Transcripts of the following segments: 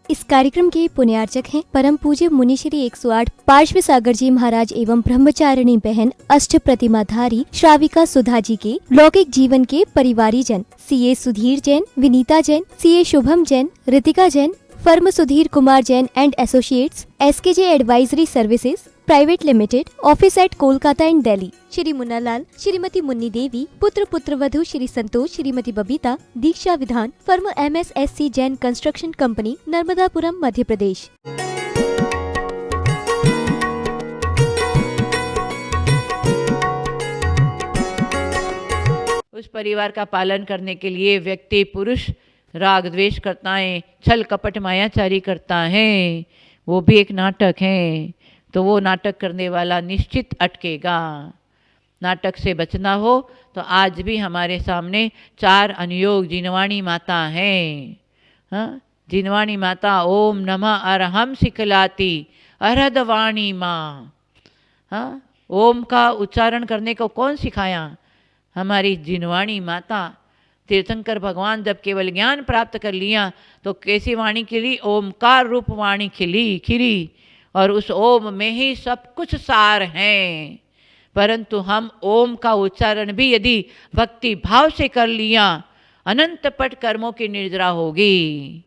इस कार्यक्रम के पुण्यार्चक हैं परम पूज्य मुनि श्री 108 पार्श्व सागर जी महाराज एवं ब्रह्मचारिणी बहन अष्ट प्रतिमाधारी श्राविका सुधा जी के लौकिक जीवन के परिवारी जन CA Sudhir Jain, Vinita Jain, CA Shubham Jain, Ritika Jain, firm Sudhir Kumar Jain and associates, SKJ advisory services private limited, office at Kolkata and Delhi, Shri Munna Lal, Shrimati Munni Devi, पुत्र पुत्रवधू Shri Santosh, Shrimati Babita, Diksha Vidhan, firm MSSC Jain construction company, Narmadapuram, Madhya Pradesh. उस परिवार का पालन करने के लिए व्यक्ति पुरुष राग द्वेष करता है, छल कपट मायाचारी करता है, वो भी एक नाटक है। तो वो नाटक करने वाला निश्चित अटकेगा। नाटक से बचना हो तो आज भी हमारे सामने 4 अनुयोग जिनवाणी माता हैं। हाँ, जिनवाणी माता ओम नमः अरहम सिखलाती अरहदवाणी माँ। हाँ, ओम का उच्चारण करने को कौन सिखाया? हमारी जिनवाणी माता। तीर्थंकर भगवान जब केवल ज्ञान प्राप्त कर लिया तो कैसी वाणी खिली? ओमकार रूप वाणी खिली और उस ओम में ही सब कुछ सार है। परंतु हम ओम का उच्चारण भी यदि भक्ति भाव से कर लिया, अनंत पट कर्मों की निर्जरा होगी।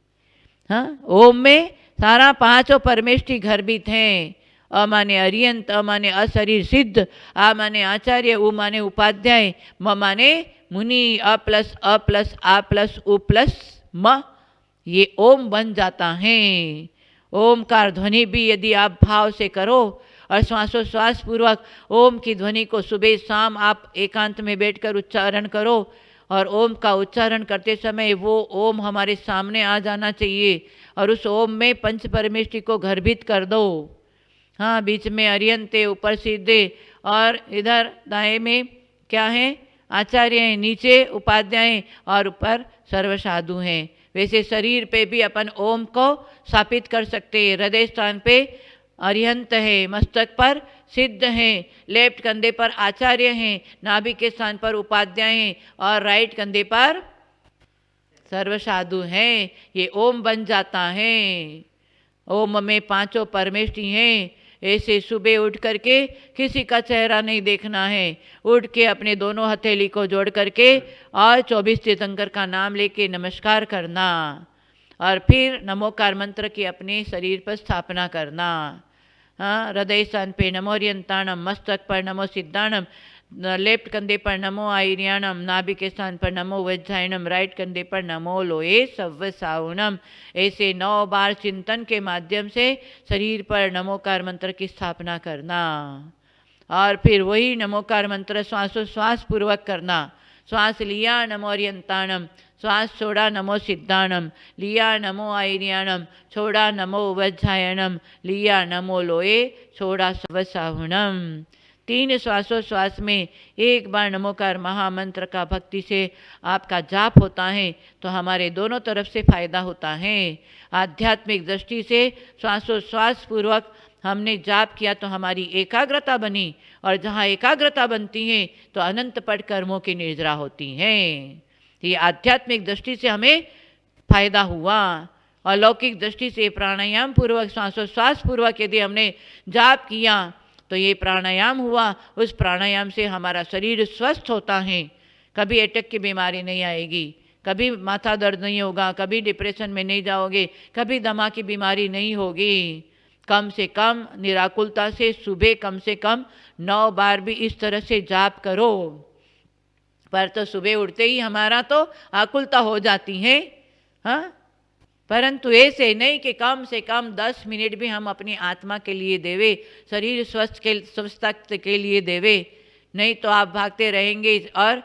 हाँ, ओम में सारा 5 परमेष्ठी गर्भित हैं। अ माने अरियंत, अ माने अशरीर सिद्ध, आ माने आचार्य, उ माने उपाध्याय, म माने मुनि, अ प्लस आ प्लस उ प्लस म, ये ओम बन जाता है। ओमकार ध्वनि भी यदि आप भाव से करो और श्वासोश्वास पूर्वक ओम की ध्वनि को सुबह शाम आप एकांत में बैठकर उच्चारण करो और ओम का उच्चारण करते समय वो ओम हमारे सामने आ जाना चाहिए और उस ओम में पंच परमेष्ठी को गर्भित कर दो। हाँ, बीच में अरियंते, ऊपर सीधे और इधर दाएं में क्या है? आचार्य हैं, नीचे उपाध्याय और ऊपर सर्व साधु हैं। वैसे शरीर पे भी अपन ओम को स्थापित कर सकते हैं। हृदय स्थान पे अरिहंत है, मस्तक पर सिद्ध हैं, लेफ्ट कंधे पर आचार्य हैं, नाभि के स्थान पर उपाध्याय हैं और राइट कंधे पर सर्व साधु हैं। ये ओम बन जाता है। ओम में 5 परमेष्ठी हैं। ऐसे सुबह उठ करके किसी का चेहरा नहीं देखना है, उठ के अपने दोनों हथेली को जोड़ करके और 24 तीर्थंकर का नाम लेके नमस्कार करना और फिर नमोकार मंत्र की अपने शरीर पर स्थापना करना। हाँ, हृदय स्थान पे नमो रियंताणम, मस्तक पर नमो सिद्धाणम, लेफ्ट कंधे पर नमो आयरियाणम, नाभि के स्थान पर नमो वज्रायणम, राइट कंधे पर नमो लोए सव्व साउनम। ऐसे 9 बार चिंतन के माध्यम से शरीर पर नमोकार मंत्र की स्थापना करना और फिर वही नमोकार मंत्र श्वासोश्वास पूर्वक करना। श्वास लिया नमो अरियंताणम, श्वास छोड़ा नमो सिद्धाणम, लिया नमो आयरियाणम, छोड़ा नमो वज्रायणम, लिया नमो लोए, छोड़ा सव्व साहुणम। 3 श्वासोश्वास में एक बार नमोकार महामंत्र का भक्ति से आपका जाप होता है तो हमारे दोनों तरफ से फायदा होता है। आध्यात्मिक दृष्टि से श्वासोश्वास पूर्वक हमने जाप किया तो हमारी एकाग्रता बनी और जहाँ एकाग्रता बनती है तो अनंत पट कर्मों की निर्जरा होती है। ये आध्यात्मिक दृष्टि से हमें फायदा हुआ। और लौकिक दृष्टि से प्राणायाम पूर्वक श्वासोश्वास पूर्वक यदि हमने जाप किया तो ये प्राणायाम हुआ। उस प्राणायाम से हमारा शरीर स्वस्थ होता है, कभी अटैक की बीमारी नहीं आएगी, कभी माथा दर्द नहीं होगा, कभी डिप्रेशन में नहीं जाओगे, कभी दमा की बीमारी नहीं होगी। कम से कम निराकुलता से सुबह कम से कम 9 बार भी इस तरह से जाप करो। पर तो सुबह उठते ही हमारा तो आकुलता हो जाती है। हाँ, परंतु ऐसे नहीं कि कम से कम 10 मिनट भी हम अपनी आत्मा के लिए देवे, शरीर स्वस्थता के लिए देवे। नहीं तो आप भागते रहेंगे और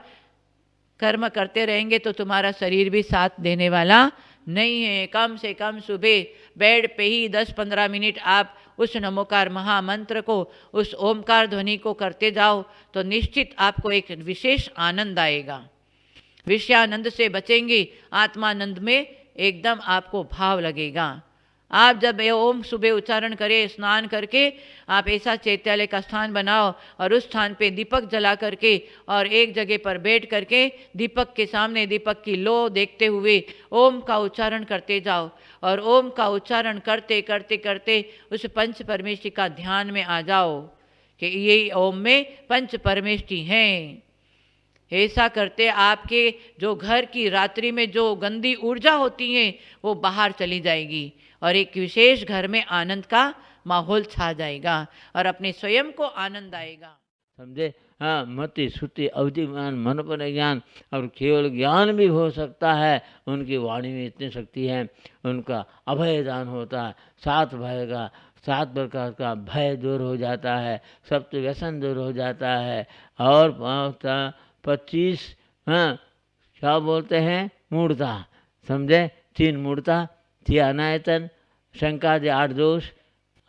कर्म करते रहेंगे तो तुम्हारा शरीर भी साथ देने वाला नहीं है। कम से कम सुबह बेड पे ही 10-15 मिनट आप उस नमोकार महामंत्र को, उस ओमकार ध्वनि को करते जाओ तो निश्चित आपको एक विशेष आनंद आएगा। विषयानंद से बचेंगे, आत्मानंद में एकदम आपको भाव लगेगा। आप जब ये ओम सुबह उच्चारण करें, स्नान करके आप ऐसा चैत्यालय का स्थान बनाओ और उस स्थान पे दीपक जला करके और एक जगह पर बैठ करके दीपक के सामने दीपक की लो देखते हुए ओम का उच्चारण करते जाओ और ओम का उच्चारण करते करते करते उस पंच परमेष्टि का ध्यान में आ जाओ कि ये ओम में पंच परमेष्टि हैं। ऐसा करते आपके जो घर की रात्रि में जो गंदी ऊर्जा होती है वो बाहर चली जाएगी और एक विशेष घर में आनंद का माहौल छा जाएगा और अपने स्वयं को आनंद आएगा। समझे? हाँ, मति श्रुति अवधिमान मनोपन ज्ञान और केवल ज्ञान भी हो सकता है। उनकी वाणी में इतनी शक्ति है, उनका अभय दान होता है। 7 भय का 7 प्रकार का भय दूर हो जाता है, सप्त व्यसन दूर हो जाता है और 25 हाँ क्या बोलते हैं मूर्ता, समझे? 3 मूर्ता, 3 अनायतन, शंका दे 8 दोष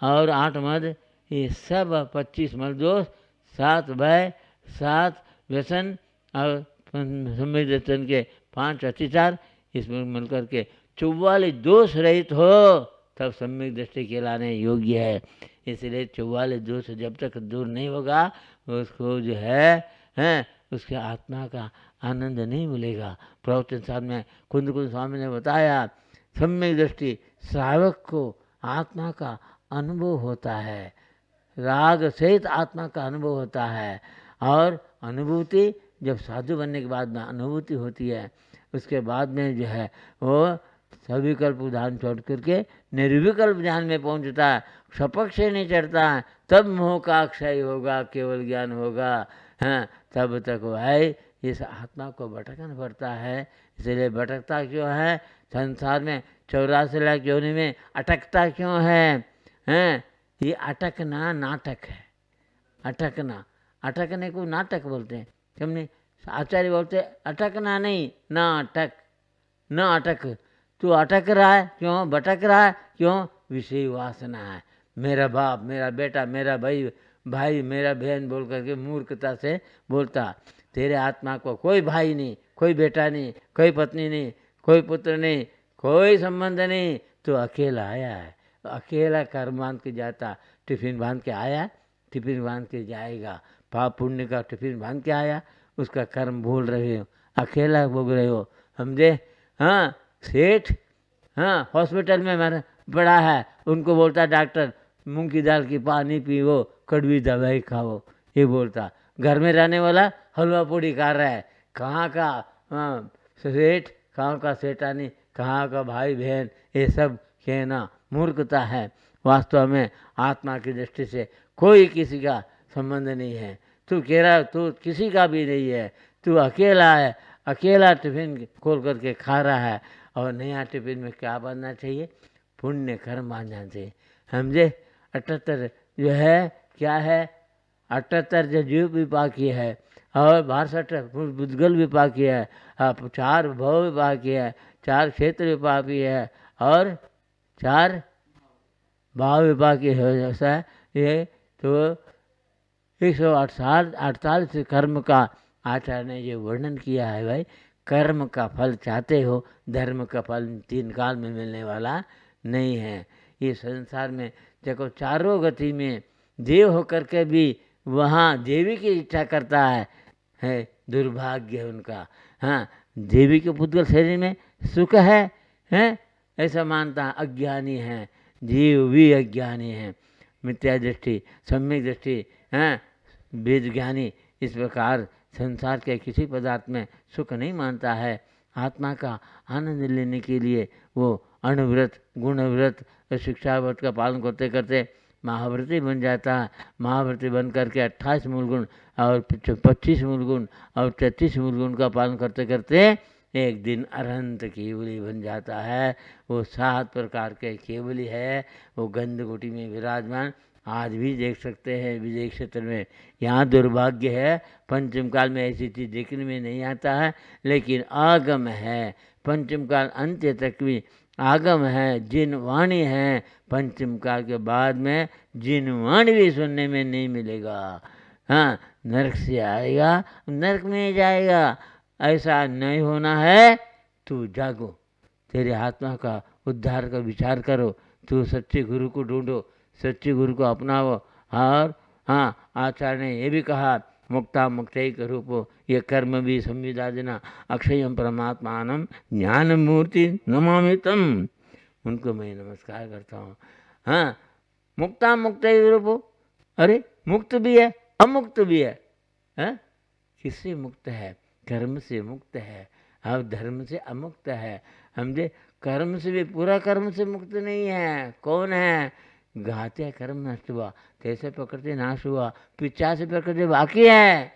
और 8 मद, ये सब 25 मल दोष, 7 भय, 7 व्यसन और संवेदन के 5 अतिचार, इसमें मिलकर के 44 दोष रहित हो तब सम्यक दृष्टि कहलाने योग्य है। इसलिए 44 दोष जब तक दूर नहीं होगा उसको जो है उसके आत्मा का आनंद नहीं मिलेगा। प्रवचन साहब में कुंद स्वामी ने बताया, सम्यक दृष्टि श्रावक को आत्मा का अनुभव होता है, राग सहित आत्मा का अनुभव होता है और अनुभूति जब साधु बनने के बाद में अनुभूति होती है, उसके बाद में जो है वो सविकल्प ध्यान छोड़ करके निर्विकल्प ध्यान में पहुंचता है, शपक से नहीं चढ़ता है, तब मोह का क्षय होगा, केवल ज्ञान होगा। हाँ, तब तक वह इस आत्मा को भटकना पड़ता है। इसलिए भटकता क्यों है? संसार में 84 लाख योनि में अटकता क्यों है? हैं? ये अटकना नाटक है। अटकना, अटकने को नाटक बोलते हैं। हमने आचार्य बोलते अटकना नहीं, नाटक, न अटक। तू अटक रहा है क्यों? भटक रहा है क्यों? विषय वासना है। मेरा बाप, मेरा बेटा, मेरा भाई, मेरा बहन बोल करके मूर्खता से बोलता। तेरे आत्मा को कोई भाई नहीं, कोई बेटा नहीं, कोई पत्नी नहीं, कोई पुत्र नहीं, कोई संबंध नहीं। तो अकेला आया है, अकेला कर्म बांध के जाता। टिफिन बांध के आया, टिफिन बांध के जाएगा। पाप पुण्य का टिफिन बांध के आया, उसका कर्म भूल रहे हो, अकेला भोग रहे हो। समझे? हाँ, सेठ हाँ हॉस्पिटल में मैंने पड़ा है, उनको बोलता डॉक्टर मूंग की दाल की पानी पियो, कड़वी दवाई खाओ, ये बोलता। घर में रहने वाला हलवा पूड़ी खा रहा है। कहाँ का सेठ, कहाँ का सेठानी, कहाँ का भाई बहन, ये सब कहना मूर्खता है। वास्तव में आत्मा की दृष्टि से कोई किसी का संबंध नहीं है। तू कह रहा तू किसी का भी नहीं है, तू अकेला है, अकेला टिफिन खोल करके खा रहा है। और नया टिफिन में क्या बनना चाहिए? पुण्य कर्म बांधना चाहिए। समझे? 78 जो है क्या है? 78 जो जीव विपाकी है और 62 बुद्धगल विपाकी है, 4 भव विपाकी है, 4 क्षेत्र विपाकी है और 4 भाव विपाकी है। ऐसा है ये। तो 148 कर्म का आचार्य ने ये वर्णन किया है। भाई, कर्म का फल चाहते हो, धर्म का फल 3 काल में मिलने वाला नहीं है। ये संसार में देखो, चारों गति में देव होकर के भी वहाँ देवी की इच्छा करता है दुर्भाग्य है उनका। हाँ, देवी के पुद्गल शरीर में सुख है ऐसा मानता है, अज्ञानी है, जीव भी अज्ञानी है। मिथ्या दृष्टि, सम्यक दृष्टि, वेद ज्ञानी इस प्रकार संसार के किसी पदार्थ में सुख नहीं मानता है। आत्मा का आनंद लेने के लिए वो अणुव्रत, गुणव्रत, शिक्षाव्रत का पालन करते करते महाव्रती बन जाता है। महाव्रती बन करके 28 मूल गुण और 25 मूल गुण और 33 मूल गुण का पालन करते करते एक दिन अनंत केवली बन जाता है। वो 7 प्रकार के केवली है, वो गंधकुटी में विराजमान आज भी देख सकते हैं विजय क्षेत्र में। यहाँ दुर्भाग्य है, पंचम काल में ऐसी चीज़ देखने में नहीं आता है, लेकिन आगम है। पंचम काल अंत्य तक भी आगम है, जिन वाणी है। पंचम काल के बाद में जिन वाणी भी सुनने में नहीं मिलेगा। हाँ, नरक से आएगा, नरक में जाएगा। ऐसा नहीं होना है। तू जागो, तेरे आत्मा का उद्धार का विचार करो, तो सच्चे गुरु को ढूंढो, सच्चे गुरु को अपनाओ। और हाँ, आचार्य ने ये भी कहा, मुक्ता मुक्तैक रूपो ये कर्म भी संविदा देना अक्षयम परमात्मानम ज्ञान मूर्ति नमामि तम। उनको मैं नमस्कार करता हूँ। हाँ, मुक्ता मुक्तैक रूपो, अरे मुक्त भी है अमुक्त भी है। हाँ, किससे मुक्त है? कर्म से मुक्त है और धर्म से अमुक्त है। समझे? कर्म से भी, पूरा कर्म से मुक्त नहीं है। कौन है? घाते कर्म नष्ट हुआ, तैसे प्रकृति नाश हुआ, 85 प्रकृति बाकी है।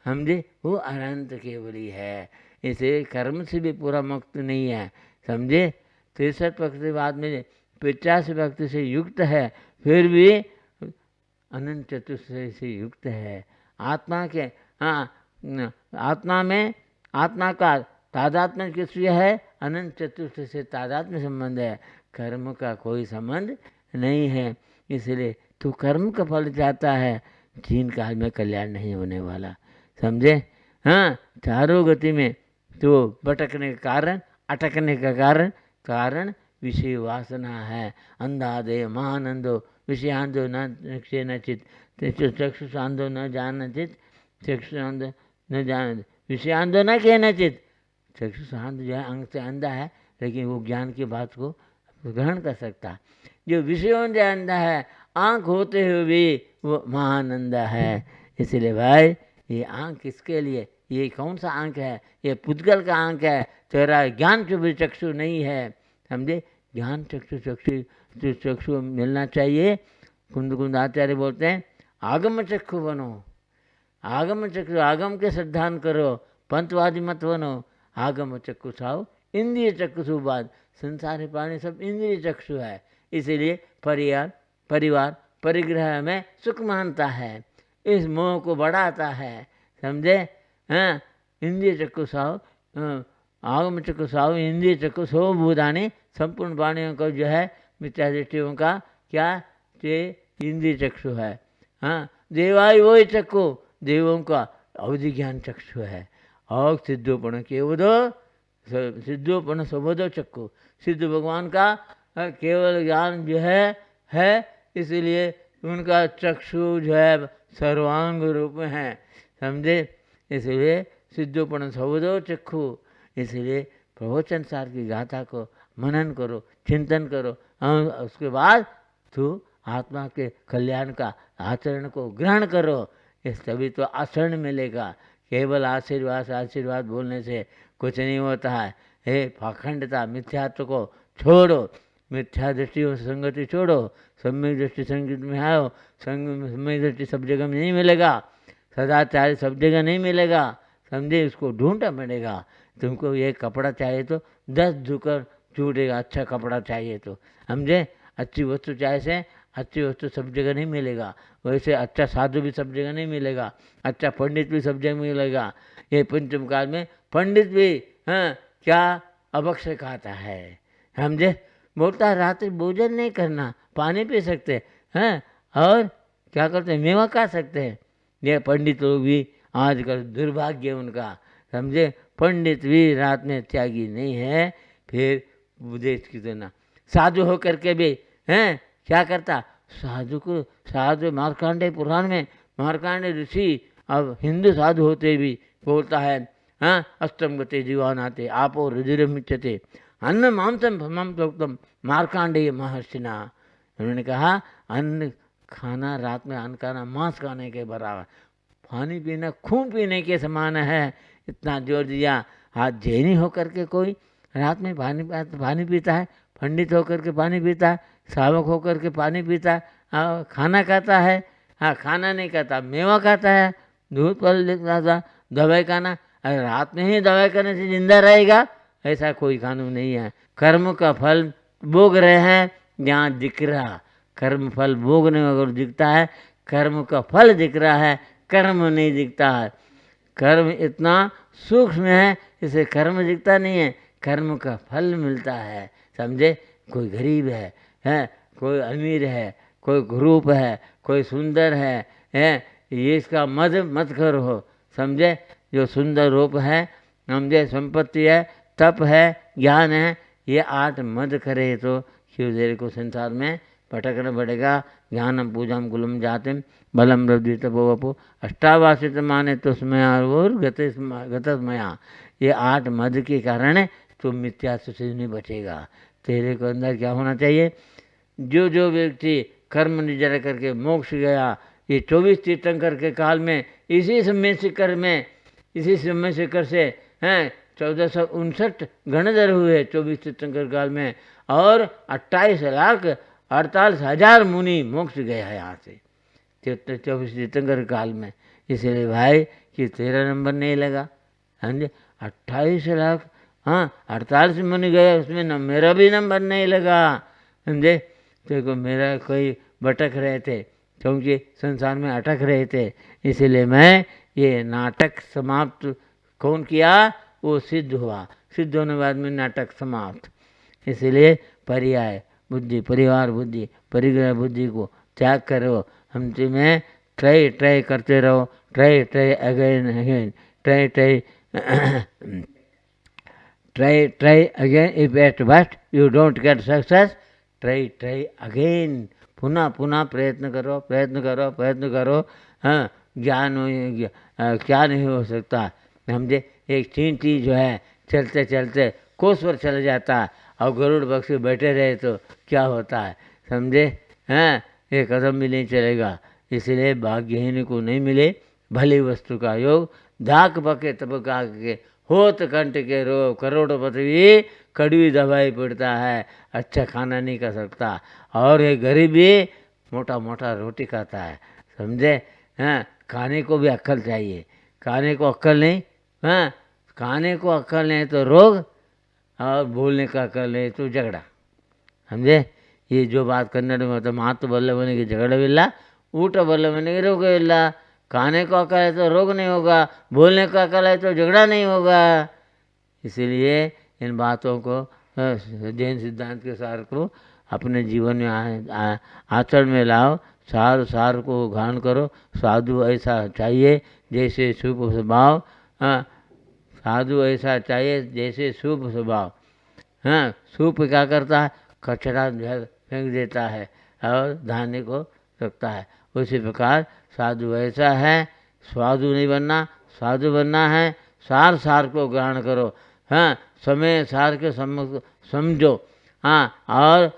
समझे? वो अनंत केवली है। इसे कर्म से भी पूरा मुक्त नहीं है। समझे? 63 प्रकृति बाद में 85 प्रकृति से युक्त है, फिर भी अनंत चतुर्थ से युक्त है। आत्मा के, हाँ, आत्मा में, आत्मा का तादात्म्य किससे है? अनंत चतुर्थ से तादात्म्य संबंध है, कर्म का कोई संबंध नहीं है। इसलिए तू कर्म का फल चाहता है, जीन काल में कल्याण नहीं होने वाला। समझे? हाँ, चारों गति में तो भटकने का कारण, अटकने का कारण विषय वासना है। अंधादे महानंदो विषयांदो न चित, चक्षुषांदो न जानचित, चक्षुषांदो न जान, विषयांदो न केनचित। चक्षुषांद जो है अंग से अंधा है, लेकिन वो ज्ञान की बात को ग्रहण कर सकता। जो विषयों से अंधा है, आंख होते हुए भी वो महानंद है। इसलिए भाई, ये आंख किसके लिए? ये कौन सा आंख है? ये पुद्गल का आंख है। तेरा ज्ञान जो भी चक्षु नहीं है। समझे? ज्ञान चक्षु मिलना चाहिए। कुंद आचार्य बोलते हैं, आगम चक्षु बनो, आगम चक्षु, आगम के श्रद्धान करो, पंथवादी मत बनो। आगम चक्षु साव इंद्रिय चक्षु बाद, संसारी प्राणी सब इंद्रिय चक्षु है। इसीलिए परिवार परिग्रह में सुख मानता है, इस मोह को बढ़ाता है। समझे? हाँ, इंद्रिय चक्षु साव, आगम चक्षु साव इंद्रिय चक्षु सो भूतानी, संपूर्ण प्राणियों को जो है मिथ्या दृष्टियों का क्या? इंद्रिय चक्षु है। हाँ, देवाय वही चक्षु, देवों का अवधि ज्ञान चक्षु है। और सिद्धोपण केवदो, सिद्धोपण सबोधो चक्षु, सिद्ध भगवान का केवल ज्ञान जो है, इसलिए उनका चक्षु जो है सर्वांग रूप में है। समझे? इसलिए सिद्धोपण सबोधो चक्षु। इसलिए प्रवचन सार की गाथा को मनन करो, चिंतन करो, और उसके बाद तो आत्मा के कल्याण का आचरण को ग्रहण करो। इस तभी तो आचरण मिलेगा। केवल आशीर्वाद बोलने से कुछ नहीं होता है। हे पाखंडता, मिथ्यात्व को छोड़ो, मिथ्या दृष्टियों से संगति छोड़ो, सम्यक दृष्टि संगत में आओ। सम्यक दृष्टि सब जगह में नहीं मिलेगा, सदाचार सब जगह नहीं मिलेगा। समझे? उसको ढूंढना पड़ेगा। तुमको ये कपड़ा चाहिए तो 10 धोकर छूटेगा, अच्छा कपड़ा चाहिए तो। समझे? अच्छी वस्तु चाहिए से अच्छी वस्तु सब जगह नहीं मिलेगा, वैसे अच्छा साधु भी सब जगह नहीं मिलेगा, अच्छा पंडित भी सब जगह मिलेगा। ये पंचम काल में पंडित भी, हाँ, क्या अभक्ष्य खाता है। समझे? बोलता है रात्रि भोजन नहीं करना, पानी पी सकते हैं, और क्या करते हैं? मेवा खा सकते हैं। ये पंडित लोग भी आजकल दुर्भाग्य उनका। समझे? पंडित भी रात में त्यागी नहीं है। फिर देश की तुलना साधु होकर के भी हैं, क्या करता? साधु मार्कंडेय पुराण में मार्कंडेय ऋषि अब हिंदू साधु होते भी बोलता है, हाँ, अष्टम गते जीवान आते आपो रुधिरमिच्छते अन्न मांसम भमम प्रोक्तम मार्कंडेय महर्षिना। उन्होंने कहा अन्न खाना, रात में अन्न खाना मांस खाने के बराबर, पानी पीना खून पीने के समान है। इतना जोर दिया। हाथ जैनी होकर के कोई रात में पानी पीता है, पंडित होकर के पानी पीता है, सावक होकर के पानी पीता है, खाना खाता है, हाँ, खाना नहीं खाता, मेवा खाता है, दूध फल लेता था, दवाई खाना। अरे रात में ही दवाई करने से जिंदा रहेगा, ऐसा कोई कानून नहीं है। कर्म का फल भोग रहे हैं, यहाँ दिख रहा कर्म फल भोगने अगर दिखता है, कर्म का फल दिख रहा है, कर्म नहीं दिखता है। कर्म इतना सूक्ष्म है, इसे कर्म दिखता नहीं है, कर्म का फल मिलता है। समझे? कोई गरीब है, कोई अमीर है, कोई ग्रुप है, कोई सुंदर है, ये इसका मत करो। समझे? जो सुंदर रूप है, समझे, संपत्ति है, तप है, ज्ञान है, ये 8 मद करे तो शिवधेर को संसार में भटकना पड़ेगा। ज्ञानम पूजाम कुलम जातिम बलम रवि तपोवपु अष्टावासित माने तो स्मयार गतस्मया। ये 8 मद के कारण तो मिथ्या से नहीं बचेगा। तेरे को अंदर क्या होना चाहिए? जो व्यक्ति कर्म निजर करके मोक्ष गया, ये 24 तीर्थंकर के काल में इसी समय शिखर से हैं 1459 गणधर हुए 24 तीर्थंकर काल में, और 28,48,000 मुनि मोक्ष गया है यहाँ से 24 तीर्थंकर काल में। इसलिए भाई कि तेरा नंबर नहीं लगा। हाँ जी, 28 लाख, हाँ 48 मुनि गए, उसमें मेरा भी नंबर नहीं लगा। समझे? देखो मेरा कोई भटक रहे थे, क्योंकि संसार में अटक रहे थे, इसलिए मैं ये नाटक समाप्त कौन किया? वो सिद्ध हुआ। सिद्ध होने बाद में नाटक समाप्त। इसलिए पर्याय बुद्धि, परिवार बुद्धि, परिग्रह बुद्धि को त्याग करो। हम तुम्हें ट्राई करते रहो, try again, try again. If at first you don't get success, try again. पुनः प्रयत्न करो। हाँ, ज्ञान क्या नहीं हो सकता। समझे? एक चींटी जो है चलते चलते कोस पर चला जाता है, और गरुड़ पक्ष बैठे रहे तो क्या होता है? समझे? हाँ, एक कदम भी नहीं चलेगा। इसलिए भाग्यहीन को नहीं मिले भली वस्तु का योग, धाक पके तपका के होत कंठ के रोग, करोड़पति भी कड़वी दवाई पड़ता है, अच्छा खाना नहीं कर सकता। और ये गरीब भी मोटा रोटी खाता है। समझे? हाँ, खाने को भी अक्ल चाहिए। खाने को अक्ल नहीं, हाँ, खाने को अक्ल नहीं तो रोग, और बोलने का अक्ल नहीं तो झगड़ा। समझे? ये जो बात कन्नड़ में होता है, माತು बल्लवनिಗೆ झगड़विಲ್ಲ, ಊಟ बल्लवनिಗೆ रोग ಇಲ್ಲ। खाने को अकल है तो रोग नहीं होगा, बोलने का अकल है तो झगड़ा नहीं होगा। इसीलिए इन बातों को जैन सिद्धांत के सार को अपने जीवन में आचरण में लाओ। सार को ग्रहण करो। साधु ऐसा चाहिए जैसे शुभ स्वभाव, साधु ऐसा चाहिए जैसे शुभ स्वभाव। हाँ, सूप क्या करता है? कचरा फेंक देता है और धान्य को रखता है। उसी प्रकार साधु ऐसा है, साधु नहीं बनना, साधु बनना है। सार को ग्रहण करो। हाँ, समय सार के समझो। हाँ, और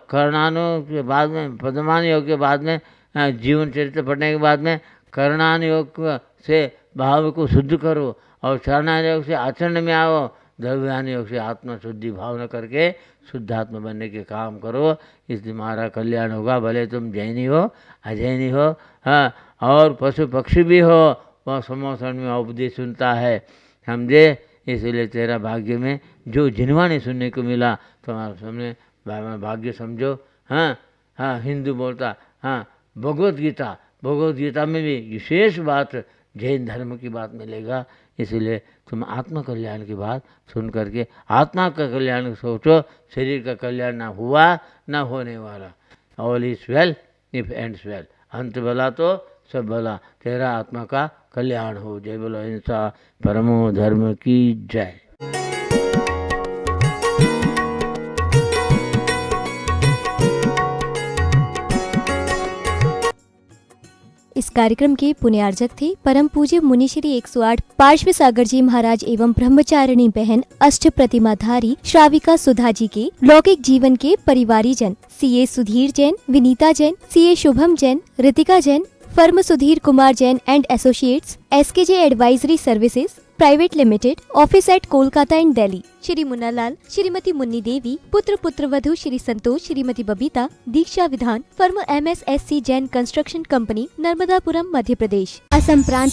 कर्णानुयोग के बाद में, पद्मान योग के बाद में, जीवन चरित्र पढ़ने के बाद में कर्णानुयोग से भाव को शुद्ध करो, और चरणानुयोग से आचरण में आओ, द्रव्यानुयोग से आत्मा शुद्धि भावना करके शुद्धात्मा बनने के काम करो। इसलिए हमारा कल्याण होगा। भले तुम जैनी हो, अजैनी हो, हाँ, और पशु पक्षी भी हो, वह समोसन में उपदेश सुनता है। समझे? इसलिए तेरा भाग्य में जो जिनवाणी सुनने को मिला तुम्हारे सामने भाग्य समझो। हाँ, हिंदू बोलता, हाँ, भगवत गीता में भी विशेष बात जैन धर्म की बात मिलेगा। इसलिए तुम आत्मा कल्याण की बात सुन करके आत्मा का कल्याण सोचो। शरीर का कल्याण ना हुआ ना होने वाला। All is well if ends well. अंत भला तो सब भला। तेरा आत्मा का कल्याण हो। जय बोलो हिंसा परमो धर्म की जय। इस कार्यक्रम के पुण्यार्जक थे परम पूज्य मुनि श्री 108 पार्श्व सागर जी महाराज एवं ब्रह्मचारिणी बहन अष्ट प्रतिमाधारी श्राविका सुधा जी के लौकिक जीवन के परिवारी जन CA Sudhir Jain, Vinita Jain, CA Shubham Jain, Ritika Jain, firm Sudhir Kumar Jain and associates, SKJ advisory services private limited, office at Kolkata and Delhi. Shri Munnalal, Shrimati Munni Devi, पुत्र वधु Shri Santosh, Shrimati Babita, Diksha Vidhan, firm MSSC Jain construction company, Narmadapuram, Madhya Pradesh. Assam प्रांत